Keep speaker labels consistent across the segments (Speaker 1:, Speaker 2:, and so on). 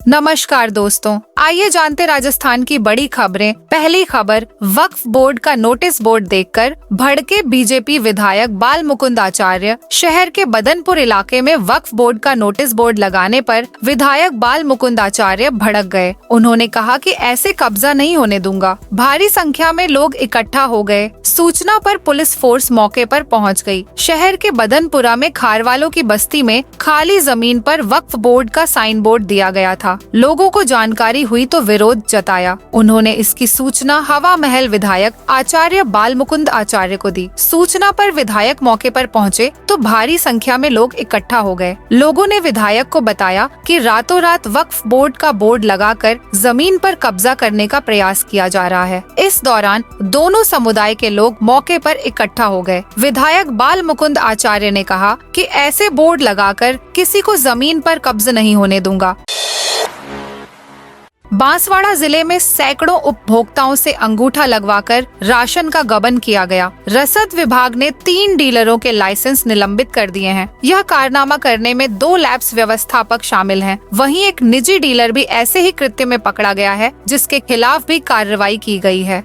Speaker 1: नमस्कार दोस्तों, आइए जानते राजस्थान की बड़ी खबरें। पहली खबर, वक्फ बोर्ड का नोटिस बोर्ड देखकर भड़के बीजेपी विधायक बाल मुकुंद आचार्य। शहर के बदनपुर इलाके में वक्फ बोर्ड का नोटिस बोर्ड लगाने पर विधायक बाल मुकुंद आचार्य भड़क गए। उन्होंने कहा कि ऐसे कब्जा नहीं होने दूंगा। भारी संख्या में लोग इकट्ठा हो गए। सूचना पर पुलिस फोर्स मौके पर पहुंच गई। शहर के बदनपुरा में खारवालों की बस्ती में खाली जमीन पर वक्फ बोर्ड का साइन बोर्ड दिया गया था। लोगों को जानकारी हुई तो विरोध जताया। उन्होंने इसकी सूचना हवा महल विधायक आचार्य बाल मुकुंद आचार्य को दी। सूचना पर विधायक मौके पर पहुंचे तो भारी संख्या में लोग इकट्ठा हो गए। लोगों ने विधायक को बताया कि रातों रात वक्फ बोर्ड का बोर्ड लगाकर जमीन पर कब्जा करने का प्रयास किया जा रहा है। इस दौरान दोनों समुदाय के लोग मौके पर इकट्ठा हो गए। विधायक बाल मुकुंद आचार्य ने कहा कि ऐसे बोर्ड लगाकर किसी को जमीन पर कब्जा नहीं होने दूंगा। बांसवाड़ा जिले में सैकड़ों उपभोक्ताओं से अंगूठा लगवाकर राशन का गबन किया गया। रसद विभाग ने 3 डीलरों के लाइसेंस निलंबित कर दिए हैं। यह कारनामा करने में 2 लैब्स व्यवस्थापक शामिल हैं। वहीं एक निजी डीलर भी ऐसे ही कृत्य में पकड़ा गया है, जिसके खिलाफ भी कार्रवाई की गई है।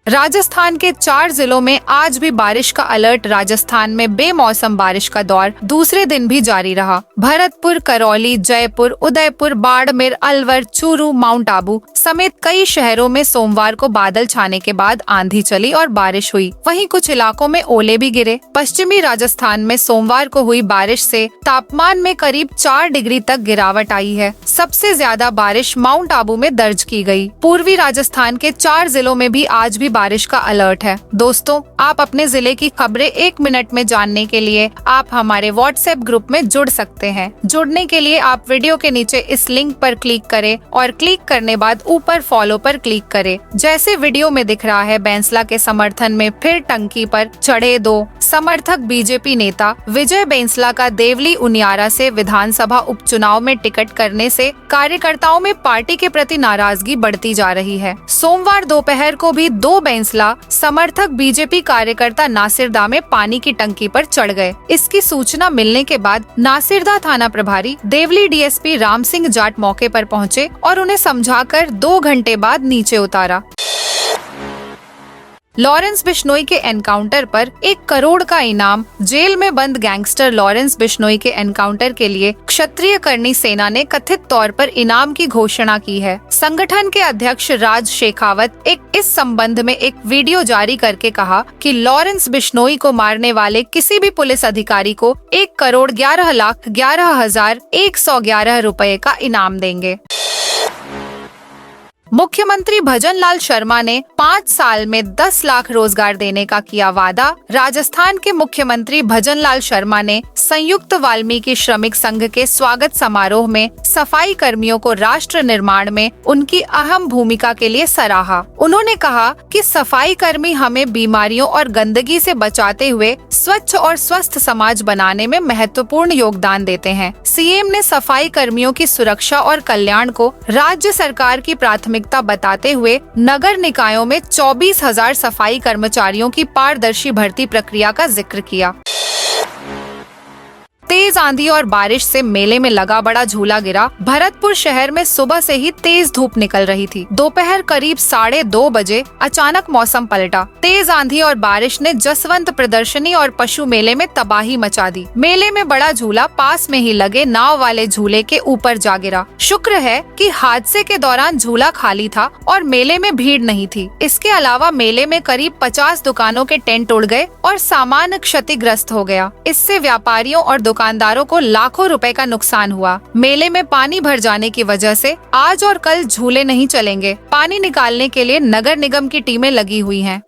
Speaker 1: राजस्थान के 4 जिलों में आज भी बारिश का अलर्ट। राजस्थान में बेमौसम बारिश का दौर दूसरे दिन भी जारी रहा। भरतपुर, करौली, जयपुर, उदयपुर, बाड़मेर, अलवर, चूरू, माउंट आबू समेत कई शहरों में सोमवार को बादल छाने के बाद आंधी चली और बारिश हुई। वहीं कुछ इलाकों में ओले भी गिरे। पश्चिमी राजस्थान में सोमवार को हुई बारिश से तापमान में करीब 4 डिग्री तक गिरावट आई है। सबसे ज्यादा बारिश माउंट आबू में दर्ज की गई। पूर्वी राजस्थान के 4 जिलों में भी आज भी बारिश का अलर्ट है। दोस्तों, आप अपने जिले की खबरें 1 मिनट में जानने के लिए आप हमारे व्हाट्सएप ग्रुप में जुड़ सकते हैं। जुड़ने के लिए आप वीडियो के नीचे इस लिंक पर क्लिक करें और क्लिक करने बाद ऊपर फॉलो पर क्लिक करें। जैसे वीडियो में दिख रहा है, बैंसला के समर्थन में फिर टंकी पर चढ़े 2 समर्थक। बीजेपी नेता विजय बैंसला का देवली उनियारा से विधानसभा उपचुनाव में टिकट करने से कार्यकर्ताओं में पार्टी के प्रति नाराजगी बढ़ती जा रही है। सोमवार दोपहर को भी 2 बैंसला समर्थक बीजेपी कार्यकर्ता नासिरदा में पानी की टंकी पर चढ़ गए। इसकी सूचना मिलने के बाद नासिरदा थाना प्रभारी देवली डीएसपी राम सिंह जाट मौके पर पहुंचे और उन्हें समझाकर 2 घंटे बाद नीचे उतारा। लॉरेंस बिश्नोई के एनकाउंटर पर 1 करोड़ का इनाम। जेल में बंद गैंगस्टर लॉरेंस बिश्नोई के एनकाउंटर के लिए क्षत्रिय करनी सेना ने कथित तौर पर इनाम की घोषणा की है। संगठन के अध्यक्ष राज शेखावत इस संबंध में एक वीडियो जारी करके कहा कि लॉरेंस बिश्नोई को मारने वाले किसी भी पुलिस अधिकारी को 1,11,11,111 रुपए का इनाम देंगे। मुख्यमंत्री भजन लाल शर्मा ने 5 साल में 10 लाख रोजगार देने का किया वादा। राजस्थान के मुख्यमंत्री भजन लाल शर्मा ने संयुक्त वाल्मीकि श्रमिक संघ के स्वागत समारोह में सफाई कर्मियों को राष्ट्र निर्माण में उनकी अहम भूमिका के लिए सराहा। उन्होंने कहा कि सफाई कर्मी हमें बीमारियों और गंदगी से बचाते हुए स्वच्छ और स्वस्थ समाज बनाने में महत्वपूर्ण योगदान देते हैं। सीएम ने सफाई कर्मियों की सुरक्षा और कल्याण को राज्य सरकार की प्राथमिकता बताते हुए नगर निकायों में 24,000 सफाई कर्मचारियों की पारदर्शी भर्ती प्रक्रिया का जिक्र किया। तेज आंधी और बारिश से मेले में लगा बड़ा झूला गिरा। भरतपुर शहर में सुबह से ही तेज धूप निकल रही थी। दोपहर करीब 2:30 बजे अचानक मौसम पलटा। तेज आंधी और बारिश ने जसवंत प्रदर्शनी और पशु मेले में तबाही मचा दी। मेले में बड़ा झूला पास में ही लगे नाव वाले झूले के ऊपर जा गिरा। शुक्र है कि हादसे के दौरान झूला खाली था और मेले में भीड़ नहीं थी। इसके अलावा मेले में करीब 50 दुकानों के टेंट उड़ गए और सामान क्षतिग्रस्त हो गया। इससे व्यापारियों और दुकानदारों को लाखों रुपए का नुकसान हुआ। मेले में पानी भर जाने की वजह से आज और कल झूले नहीं चलेंगे। पानी निकालने के लिए नगर निगम की टीमें लगी हुई हैं।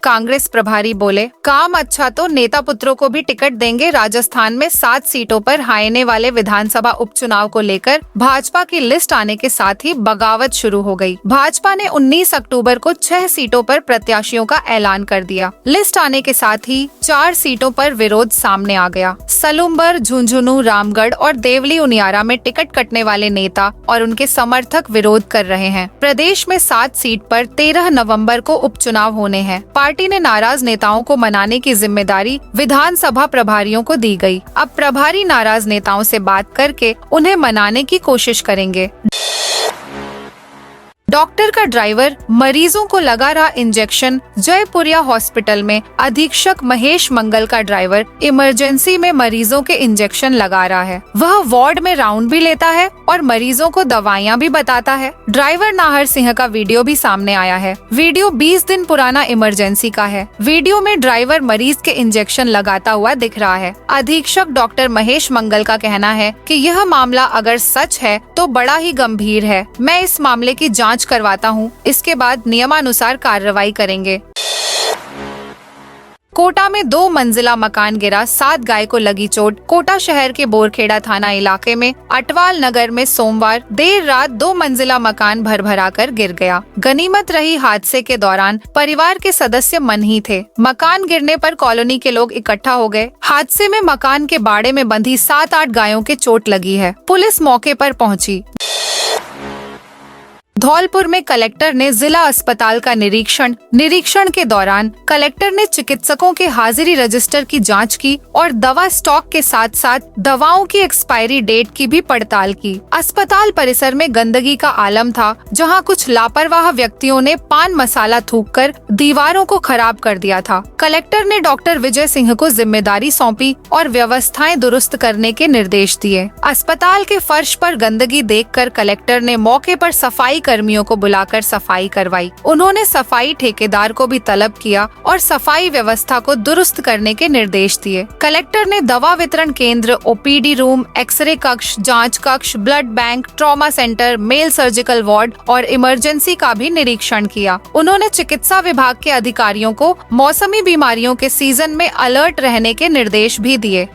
Speaker 1: कांग्रेस प्रभारी बोले, काम अच्छा तो नेता पुत्रों को भी टिकट देंगे। राजस्थान में 7 सीटों पर हारने वाले विधानसभा उपचुनाव को लेकर भाजपा की लिस्ट आने के साथ ही बगावत शुरू हो गई। भाजपा ने 19 अक्टूबर को 6 सीटों पर प्रत्याशियों का ऐलान कर दिया। लिस्ट आने के साथ ही 4 सीटों पर विरोध सामने आ गया। सलूम्बर, झुंझुनू, रामगढ़ और देवली उनियारा में टिकट कटने वाले नेता और उनके समर्थक विरोध कर रहे हैं। प्रदेश में 7 सीट पर 13 नवम्बर को उपचुनाव होने हैं। पार्टी ने नाराज नेताओं को मनाने की जिम्मेदारी विधानसभा प्रभारियों को दी गई। अब प्रभारी नाराज नेताओं से बात करके उन्हें मनाने की कोशिश करेंगे। डॉक्टर का ड्राइवर मरीजों को लगा रहा इंजेक्शन। जयपुरिया हॉस्पिटल में अधीक्षक महेश मंगल का ड्राइवर इमरजेंसी में मरीजों के इंजेक्शन लगा रहा है। वह वार्ड में राउंड भी लेता है और मरीजों को दवाइयां भी बताता है। ड्राइवर नाहर सिंह का वीडियो भी सामने आया है। वीडियो 20 दिन पुराना इमरजेंसी का है। वीडियो में ड्राइवर मरीज के इंजेक्शन लगाता हुआ दिख रहा है। अधीक्षक डॉक्टर महेश मंगल का कहना है कि यह मामला अगर सच है तो बड़ा ही गंभीर है। मैं इस मामले की जांच करवाता हूं, इसके बाद नियमानुसार कार्रवाई करेंगे। कोटा में 2 मंजिला मकान गिरा, 7 गाय को लगी चोट। कोटा शहर के बोरखेड़ा थाना इलाके में अटवाल नगर में सोमवार देर रात 2 मंजिला मकान भरभरा कर गिर गया। गनीमत रही हादसे के दौरान परिवार के सदस्य मन ही थे। मकान गिरने पर कॉलोनी के लोग इकट्ठा हो गए। हादसे में मकान के बाड़े में बंधी 7-8 गायों के चोट लगी है। पुलिस मौके पर पहुंची। धौलपुर में कलेक्टर ने जिला अस्पताल का निरीक्षण के दौरान कलेक्टर ने चिकित्सकों के हाजिरी रजिस्टर की जांच की और दवा स्टॉक के साथ साथ दवाओं की एक्सपायरी डेट की भी पड़ताल की। अस्पताल परिसर में गंदगी का आलम था, जहां कुछ लापरवाह व्यक्तियों ने पान मसाला थूककर दीवारों को खराब कर दिया था। कलेक्टर ने डॉक्टर विजय सिंह को जिम्मेदारी सौंपी और व्यवस्थाएं दुरुस्त करने के निर्देश दिए। अस्पताल के फर्श पर गंदगी देखकर कलेक्टर ने मौके पर सफाई कर्मियों को बुलाकर सफाई करवाई। उन्होंने सफाई ठेकेदार को भी तलब किया और सफाई व्यवस्था को दुरुस्त करने के निर्देश दिए। कलेक्टर ने दवा वितरण केंद्र, ओपीडी रूम, एक्सरे कक्ष, जांच कक्ष, blood bank, trauma centre, male surgical ward और इमरजेंसी का भी निरीक्षण किया। उन्होंने चिकित्सा विभाग के अधिकारियों को मौसमी बीमारियों के सीजन में अलर्ट रहने के निर्देश भी दिए।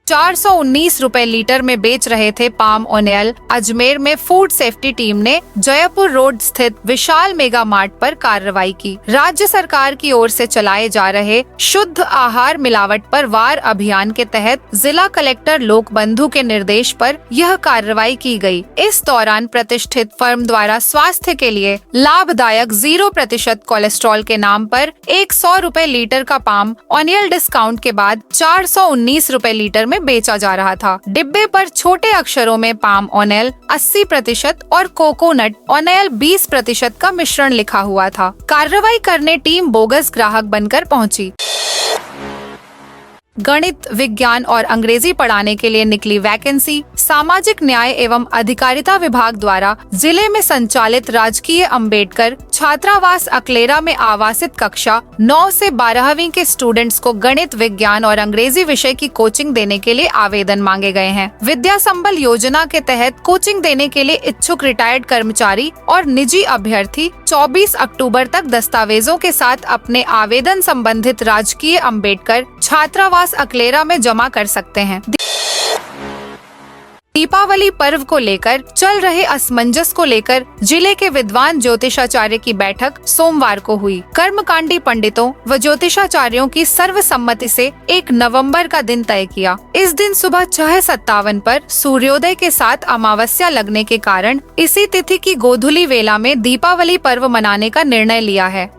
Speaker 1: 419 रुपए लीटर में बेच रहे थे पाम ऑयल। अजमेर में फूड सेफ्टी टीम ने जयपुर रोड स्थित विशाल मेगा मार्ट पर कार्रवाई की। राज्य सरकार की ओर से चलाए जा रहे शुद्ध आहार मिलावट पर वार अभियान के तहत जिला कलेक्टर लोकबंधु के निर्देश पर यह कार्रवाई की गई। इस दौरान प्रतिष्ठित फर्म द्वारा स्वास्थ्य के लिए लाभदायक 0% कोलेस्ट्रॉल के नाम पर 100 रुपए लीटर का पाम ऑयल डिस्काउंट के बाद 419 रुपए लीटर में बेचा जा रहा था। डिब्बे पर छोटे अक्षरों में पाम ऑयल 80% और कोकोनट ऑयल 20% का मिश्रण लिखा हुआ था। कार्रवाई करने टीम बोगस ग्राहक बनकर पहुंची। गणित, विज्ञान और अंग्रेजी पढ़ाने के लिए निकली वैकेंसी। सामाजिक न्याय एवं अधिकारिता विभाग द्वारा जिले में संचालित राजकीय अंबेडकर छात्रावास अकलेरा में आवासित कक्षा 9 से 12वीं के स्टूडेंट्स को गणित, विज्ञान और अंग्रेजी विषय की कोचिंग देने के लिए आवेदन मांगे गए हैं। विद्या संबल योजना के तहत कोचिंग देने के लिए इच्छुक रिटायर्ड कर्मचारी और निजी अभ्यर्थी 24 अक्टूबर तक दस्तावेजों के साथ अपने आवेदन संबंधित राजकीय अंबेडकर छात्रावास अकलेरा में जमा कर सकते हैं। दीपावली पर्व को लेकर चल रहे असमंजस को लेकर जिले के विद्वान ज्योतिषाचार्य की बैठक सोमवार को हुई। कर्मकांडी पंडितों व ज्योतिषाचार्यों की सर्वसम्मति से 1 नवंबर का दिन तय किया। इस दिन सुबह 6:57 पर सूर्योदय के साथ अमावस्या लगने के कारण इसी तिथि की गोधूली वेला में दीपावली पर्व मनाने का निर्णय लिया है।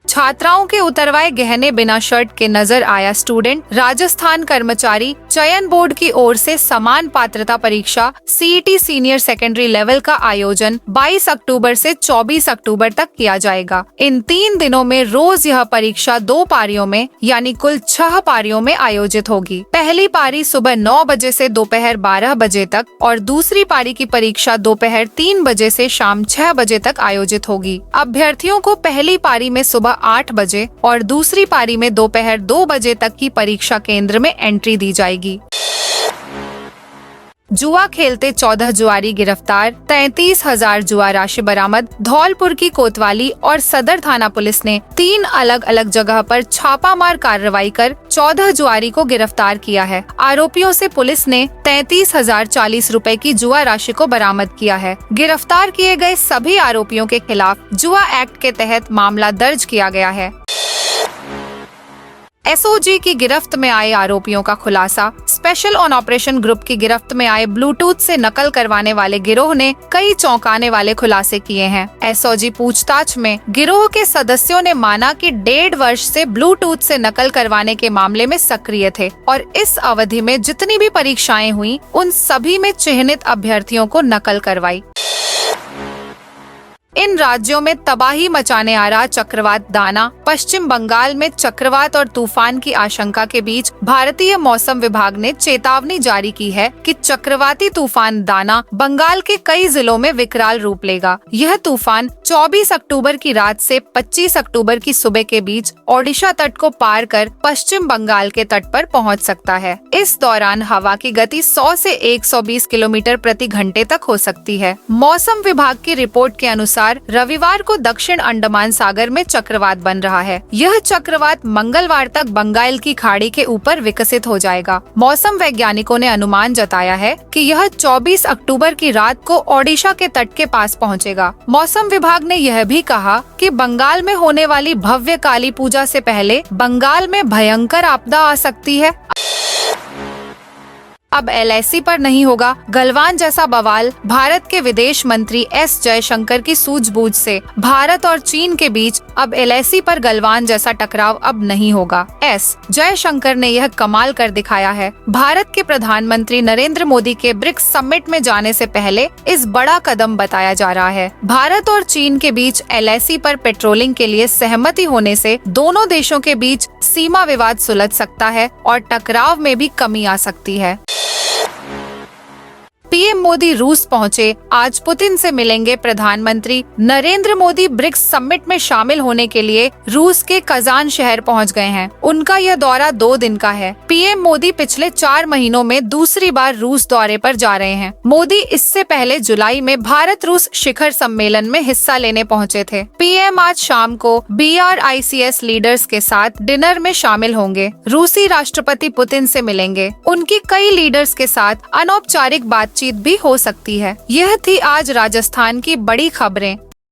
Speaker 1: छात्राओं के उतरवाए गहने बिना शर्ट के नजर आया स्टूडेंट। राजस्थान कर्मचारी चयन बोर्ड की ओर से समान पात्रता परीक्षा सीईटी सीनियर सेकेंडरी लेवल का आयोजन 22 अक्टूबर से 24 अक्टूबर तक किया जाएगा। इन 3 दिनों में रोज यह परीक्षा 2 पारियों में यानी कुल 6 पारियों में आयोजित होगी। पहली पारी सुबह 9 बजे से दोपहर 12 बजे तक और दूसरी पारी की परीक्षा दोपहर 3 बजे से शाम 6 बजे तक आयोजित होगी। अभ्यर्थियों को पहली पारी में सुबह 8 बजे और दूसरी पारी में दोपहर 2 बजे तक की परीक्षा केंद्र में एंट्री दी जाएगी। जुआ खेलते 14 जुआरी गिरफ्तार, 33,000 जुआ राशि बरामद। धौलपुर की कोतवाली और सदर थाना पुलिस ने 3 अलग अलग जगह पर छापामार कार्रवाई कर 14 जुआरी को गिरफ्तार किया है। आरोपियों से पुलिस ने 33,040 रुपए की जुआ राशि को बरामद किया है। गिरफ्तार किए गए सभी आरोपियों के खिलाफ जुआ एक्ट के तहत मामला दर्ज किया गया है। एसओजी की गिरफ्त में आए आरोपियों का खुलासा। स्पेशल ऑन ऑपरेशन ग्रुप की गिरफ्त में आए ब्लूटूथ से नकल करवाने वाले गिरोह ने कई चौंकाने वाले खुलासे किए हैं। एसओजी पूछताछ में गिरोह के सदस्यों ने माना कि 1.5 वर्ष से ब्लूटूथ से नकल करवाने के मामले में सक्रिय थे और इस अवधि में जितनी भी परीक्षाएं हुई उन सभी में चिन्हित अभ्यर्थियों को नकल करवाई। इन राज्यों में तबाही मचाने आ रहा चक्रवात दाना। पश्चिम बंगाल में चक्रवात और तूफान की आशंका के बीच भारतीय मौसम विभाग ने चेतावनी जारी की है कि चक्रवाती तूफान दाना बंगाल के कई जिलों में विकराल रूप लेगा। यह तूफान 24 अक्टूबर की रात से 25 अक्टूबर की सुबह के बीच ओडिशा तट को पार कर पश्चिम बंगाल के तट पर पहुंच सकता है। इस दौरान हवा की गति 100 से 120 किलोमीटर प्रति घंटे तक हो सकती है। मौसम विभाग की रिपोर्ट के अनुसार रविवार को दक्षिण अंडमान सागर में चक्रवात बन रहा है। यह चक्रवात मंगलवार तक बंगाल की खाड़ी के ऊपर विकसित हो जाएगा। मौसम वैज्ञानिकों ने अनुमान जताया है कि यह 24 अक्टूबर की रात को ओडिशा के तट के पास पहुंचेगा। मौसम विभाग ने यह भी कहा कि बंगाल में होने वाली भव्य काली पूजा से पहले बंगाल में भयंकर आपदा आ सकती है। अब एलआईसी पर नहीं होगा गलवान जैसा बवाल। भारत के विदेश मंत्री एस जयशंकर की सूझबूझ से भारत और चीन के बीच अब एलआईसी पर गलवान जैसा टकराव अब नहीं होगा। एस जयशंकर ने यह कमाल कर दिखाया है। भारत के प्रधानमंत्री नरेंद्र मोदी के ब्रिक्स समिट में जाने से पहले इस बड़ा कदम बताया जा रहा है। भारत और चीन के बीच एलआईसी पर पेट्रोलिंग के लिए सहमति होने से दोनों देशों के बीच सीमा विवाद सुलझ सकता है और टकराव में भी कमी आ सकती है। पीएम मोदी रूस पहुंचे। आज पुतिन से मिलेंगे प्रधानमंत्री नरेंद्र मोदी। ब्रिक्स समिट में शामिल होने के लिए रूस के कजान शहर पहुंच गए हैं। उनका यह दौरा 2 दिन का है। पीएम मोदी पिछले 4 महीनों में दूसरी बार रूस दौरे पर जा रहे हैं। मोदी इससे पहले जुलाई में भारत रूस शिखर सम्मेलन में हिस्सा लेने पहुंचे थे। पीएम आज शाम को BRICS लीडर्स के साथ डिनर में शामिल होंगे। रूसी राष्ट्रपति पुतिन से मिलेंगे। उनकी कई लीडर्स के साथ अनौपचारिक बातचीत भी हो सकती है। यह थी आज राजस्थान की बड़ी खबरें।